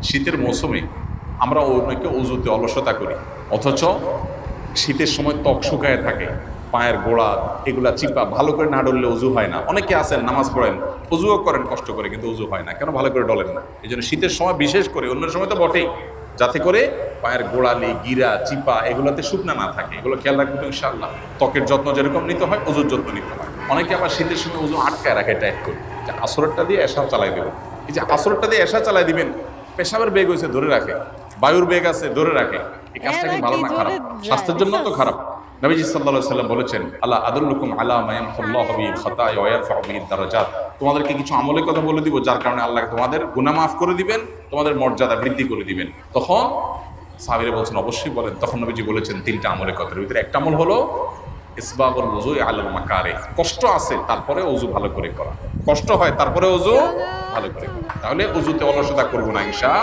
শীতের মৌসুমে আমরা অনেকে অজুতে অলসতা করি, অথচ শীতের সময় ত্বক শুকায় থাকে, পায়ের গোড়া এগুলা চিপা ভালো করে না ডললে অজু হয় না। অনেকে আছেন নামাজ পড়েন, অজুও করেন কষ্ট করে, কিন্তু অজু হয় না কেন? ভালো করে ডলেন না। এই জন্য শীতের সময় বিশেষ করে, অন্য সময় তো বটেই, যাতে করে পায়ের গোড়ালি গিরা চিপা এগুলোতে শুকনা না থাকে, এগুলো খেয়াল রাখবেন ইনশাআল্লাহ। ত্বকের যত্ন যেরকম নিতে হয়, অজুর যত্ন নিতে হয়। অনেকে আবার শীতের সময় অজু আটকায় রাখে টাইট করে, যে আসরটা দিয়ে এসা চালাই দেবেন। এই যে আসরটা দিয়ে এসা চালাই দিবেন, পেশাবের বেগ হয়েছে ধরে রাখে, বায়ুর বেগ আছে ধরে রাখে, এই কাজটা কি এরা ভালো কি না জোরে খারাপ? যায় স্বাস্থ্যের জন্য তো দেখছস? খারাপ। নবীজি সাল্লাল্লাহু আলাইহি সাল্লাম বলেছেন, আল্লাহ আদুল্লুকুম আলা মা ইয়ামহুল্লাহু বিল খাতায়া ওয়া ইয়ারফাউ বিহিদ দারাজাত। তোমাদেরকে কিছু আমলের কথা বলে দিব, যার কারণে আল্লাহ তোমাদের গুনাহ মাফ করে দিবেন, তোমাদের মর্যাদা বৃদ্ধি করে দিবেন। তখন সাহাবীরা বলছেন অবশ্যই বলেন। তখন নবীজি বলেছেন তিনটা আমলের কথা। এর ভিতরে একটা আমল হলো ইসবাগুল ওযু আলাল মাকারিহ। কষ্ট আছে তারপরে ওযু ভালো করে করা, কষ্ট হয় তারপরে ওযু ভালো করে করা। তাহলে ওযুতে অলসতা করব না ইনশাআল্লাহ।